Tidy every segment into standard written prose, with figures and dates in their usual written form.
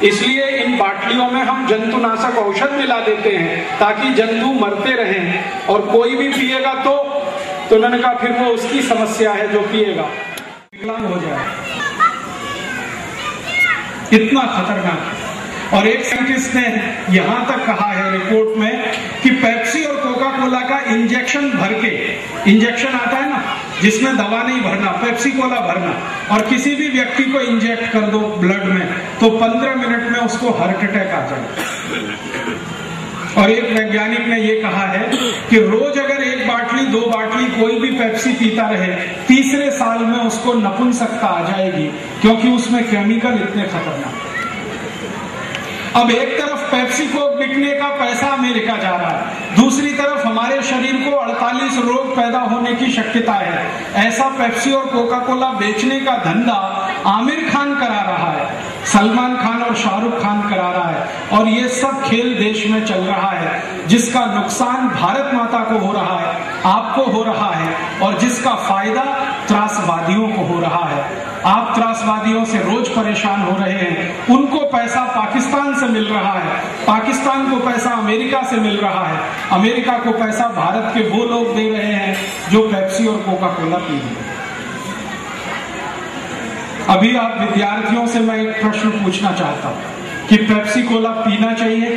इसलिए इन बाटलियों में हम जंतुनाशक औषध मिला देते हैं ताकि जंतु मरते रहें, और कोई भी पिएगा तो उन्होंने कहा फिर वो उसकी समस्या है जो पिएगा विकलांग हो जाए। इतना खतरनाक है। और एक साइंटिस्ट ने यहां तक कहा है रिपोर्ट में कि पेप्सी और कोका कोला का इंजेक्शन भर के, इंजेक्शन आता है ना जिसमें दवा नहीं भरना, पेप्सी कोला भरना, और किसी भी व्यक्ति को इंजेक्ट कर दो ब्लड में तो 15 मिनट में उसको हार्ट अटैक आ जाए। और एक वैज्ञानिक ने यह कहा है कि रोज अगर 1 बाटली 2 बाटली कोई भी पेप्सी पीता रहे, तीसरे साल में उसको नपुंसकता आ जाएगी, क्योंकि उसमें केमिकल इतने खतरनाक। अब एक तरफ पेप्सी को बिकने का पैसा अमेरिका जा रहा है, दूसरी तरफ हमारे शरीर को 48 रोग पैदा होने की शक्यता है। ऐसा पेप्सी और कोका कोला बेचने का धंधा आमिर खान करा रहा है, सलमान खान और शाहरुख खान करा रहा है, और ये सब खेल देश में चल रहा है जिसका नुकसान भारत माता को हो रहा है, आपको हो रहा है, और जिसका फायदा त्रासवादियों को हो रहा है। आप त्रासवादियों से रोज परेशान हो रहे हैं, उनको पैसा पाकिस्तान से मिल रहा है, पाकिस्तान को पैसा अमेरिका से मिल रहा है, अमेरिका को पैसा भारत के वो लोग दे रहे हैं जो पेप्सी और कोका कोला पी रहे हैं। अभी आप विद्यार्थियों से मैं एक प्रश्न पूछना चाहता हूं कि पेप्सी कोला पीना चाहिए?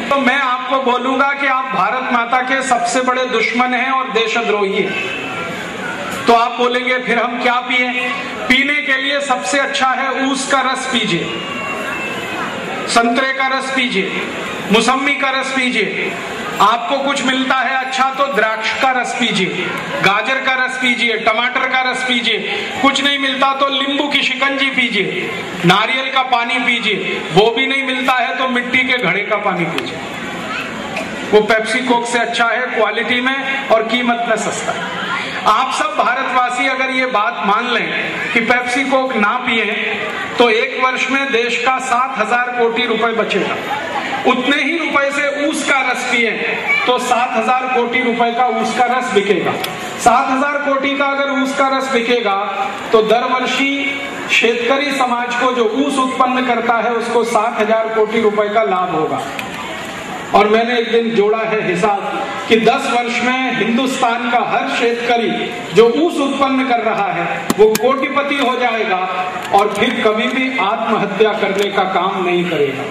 तो मैं आपको बोलूंगा कि आप भारत माता के सबसे बड़े दुश्मन हैं और देशद्रोही हैं। तो आप बोलेंगे फिर हम क्या पिए? पीने के लिए सबसे अच्छा है ऊस का रस पीजिए, संतरे का रस पीजिए, मौसमी का रस पीजिए। आपको कुछ मिलता है अच्छा तो द्राक्ष का रस पीजिए, गाजर का रस पीजिए, टमाटर का रस पीजिए। कुछ नहीं मिलता तो नींबू की शिकंजी पीजिए, नारियल का पानी पीजिए। वो भी नहीं मिलता है तो मिट्टी के घड़े का पानी पीजिए। वो पेप्सी कोक से अच्छा है क्वालिटी में और कीमत में सस्ता है। आप सब भारतवासी अगर ये बात मान लें कि पेप्सी कोक ना पिए तो 1 वर्ष में देश का 7,000 कोटी रुपए बचेगा। उतने ही रुपए से ऊस का रस पिए तो 7,000 कोटी रुपए का ऊस का रस बिकेगा। 7,000 कोटी का अगर ऊस का रस बिकेगा तो दरवर्षी शेतकरी समाज को जो ऊस उत्पन्न करता है उसको 7,000 कोटी रुपए का लाभ होगा। और मैंने एक दिन जोड़ा है हिसाब कि 10 वर्ष में हिंदुस्तान का हर शेतकरी जो ऊस उत्पन्न कर रहा है वो कोटिपति हो जाएगा और फिर कभी भी आत्महत्या करने का काम नहीं करेगा।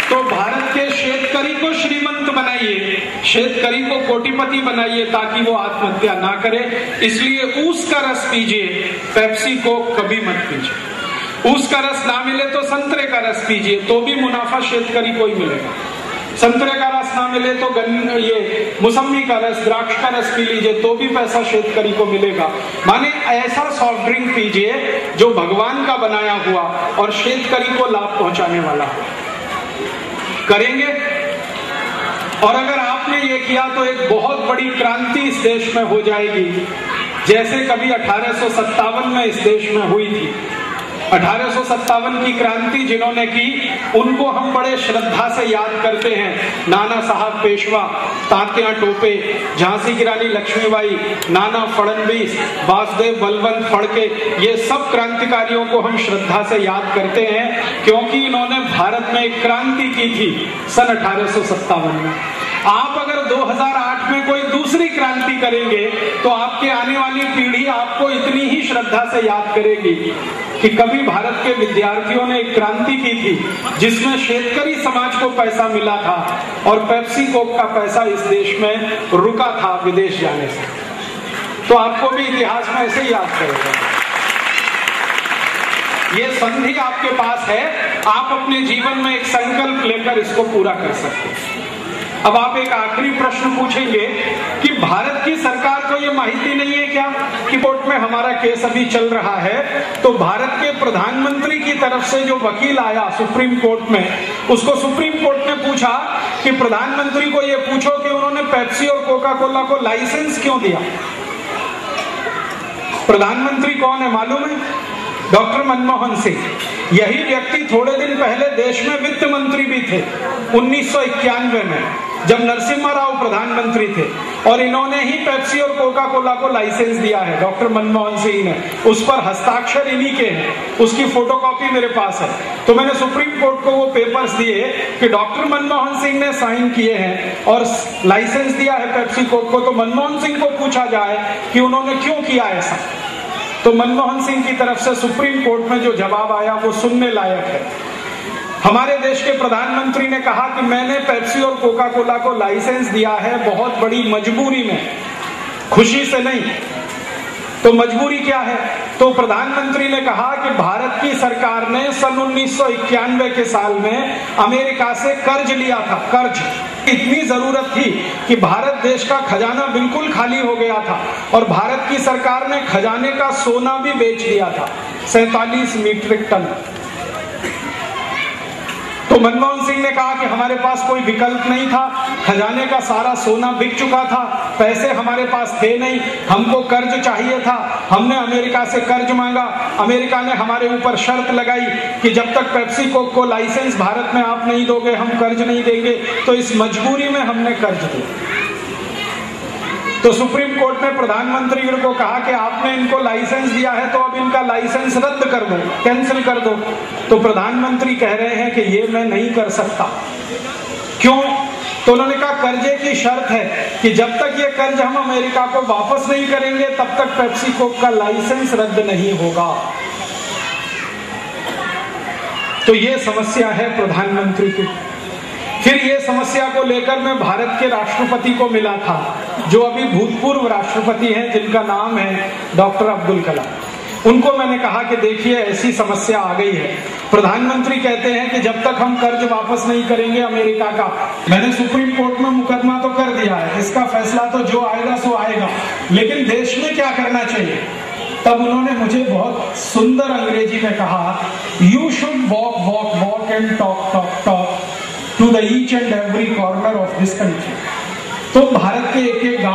तो भारत के शेतकरी को श्रीमंत बनाइए, शेतकरी को कोटिपति बनाइए ताकि वो आत्महत्या ना करे। इसलिए ऊस का रस पीजिए, पेप्सी को कभी मत पीजिए। ऊस का रस ना मिले तो संतरे का रस पीजिए, तो भी मुनाफा शेतकरी को ही मिलेगा। संतरे का रस ना मिले तो ये मौसमी का रस, द्राक्ष का रस पी लीजिए, तो भी पैसा शेतकरी को मिलेगा। माने ऐसा सॉफ्ट ड्रिंक पीजिए जो भगवान का बनाया हुआ और शेतकरी को लाभ पहुंचाने वाला हो। करेंगे? और अगर आपने ये किया तो एक बहुत बड़ी क्रांति इस देश में हो जाएगी, जैसे कभी 1857 में इस देश में हुई थी। 1857 की क्रांति जिन्होंने की उनको हम बड़े श्रद्धा से याद करते हैं। नाना साहब पेशवा, तात्या टोपे, झांसी की रानी लक्ष्मीबाई, नाना फडणवीस, वासुदेव बलवंत फड़के, ये सब क्रांतिकारियों को हम श्रद्धा से याद करते हैं क्योंकि इन्होंने भारत में एक क्रांति की थी सन 1857 में। आप अगर 2008 में कोई दूसरी क्रांति करेंगे तो आपके आने वाली पीढ़ी आपको इतनी ही श्रद्धा से याद करेगी कि कभी भारत के विद्यार्थियों ने एक क्रांति की थी जिसमें शेतकरी समाज को पैसा मिला था और पेप्सी कोक का पैसा इस देश में रुका था विदेश जाने से। तो आपको भी इतिहास में ऐसे ही याद करेगा। ये संधि आपके पास है, आप अपने जीवन में एक संकल्प लेकर इसको पूरा कर सकते हैं। अब आप एक आखिरी प्रश्न पूछेंगे कि भारत की सरकार को यह माहिती नहीं है क्या कि कोर्ट में हमारा केस अभी चल रहा है? तो भारत के प्रधानमंत्री की तरफ से जो वकील आया सुप्रीम कोर्ट में, उसको सुप्रीम कोर्ट ने पूछा कि प्रधानमंत्री को यह पूछो कि उन्होंने पेप्सी और कोका कोला को लाइसेंस क्यों दिया। प्रधानमंत्री कौन है मालूम है? डॉक्टर मनमोहन सिंह। यही व्यक्ति थोड़े दिन पहले देश में वित्त मंत्री भी थे 1991 में, जब नरसिम्हा राव प्रधानमंत्री थे। और इन्होंने ही पेप्सी और कोका कोला को लाइसेंस दिया है, डॉक्टर मनमोहन सिंह ने। उस पर हस्ताक्षर इन्हीं के हैं, उसकी फोटोकॉपी मेरे पास है। तो मैंने सुप्रीम कोर्ट को वो पेपर्स दिए कि डॉक्टर मनमोहन सिंह ने साइन किए हैं और लाइसेंस दिया है पेप्सी कोक को, तो मनमोहन सिंह को पूछा जाए कि उन्होंने क्यों किया ऐसा। तो मनमोहन सिंह की तरफ से सुप्रीम कोर्ट में जो जवाब आया वो सुनने लायक है। हमारे देश के प्रधानमंत्री ने कहा कि मैंने पेप्सी और कोका कोला को लाइसेंस दिया है बहुत बड़ी मजबूरी में, खुशी से नहीं। तो मजबूरी क्या है? तो प्रधानमंत्री ने कहा कि भारत की सरकार ने सन 1991 के साल में अमेरिका से कर्ज लिया था। कर्ज इतनी जरूरत थी कि भारत देश का खजाना बिल्कुल खाली हो गया था और भारत की सरकार ने खजाने का सोना भी बेच दिया था, 47 मीट्रिक टन। तो मनमोहन सिंह ने कहा कि हमारे पास कोई विकल्प नहीं था, खजाने का सारा सोना बिक चुका था, पैसे हमारे पास थे नहीं, हमको कर्ज चाहिए था, हमने अमेरिका से कर्ज मांगा। अमेरिका ने हमारे ऊपर शर्त लगाई कि जब तक पेप्सी कोक को लाइसेंस भारत में आप नहीं दोगे हम कर्ज नहीं देंगे। तो इस मजबूरी में हमने कर्ज दिया। तो सुप्रीम कोर्ट ने प्रधानमंत्री को कहा कि आपने इनको लाइसेंस दिया है तो अब इनका लाइसेंस रद्द कर दो, कैंसिल कर दो। तो प्रधानमंत्री कह रहे हैं कि ये मैं नहीं कर सकता। क्यों? तो उन्होंने कहा कर्जे की शर्त है कि जब तक ये कर्ज हम अमेरिका को वापस नहीं करेंगे तब तक पेप्सी कोक का लाइसेंस रद्द नहीं होगा। तो ये समस्या है प्रधानमंत्री की। फिर ये समस्या को लेकर मैं भारत के राष्ट्रपति को मिला था, जो अभी भूतपूर्व राष्ट्रपति हैं, जिनका नाम है डॉक्टर अब्दुल कलाम। उनको मैंने कहा कि देखिए ऐसी समस्या आ गई है, प्रधानमंत्री कहते हैं कि जब तक हम कर्ज वापस नहीं करेंगे अमेरिका का, मैंने सुप्रीम कोर्ट में मुकदमा तो कर दिया है, इसका फैसला तो जो आएगा सो आएगा, लेकिन देश में क्या करना चाहिए। तब उन्होंने मुझे बहुत सुंदर अंग्रेजी में कहा, you should walk walk walk and talk talk talk to the each and every corner of this country। तो भारत के एक एक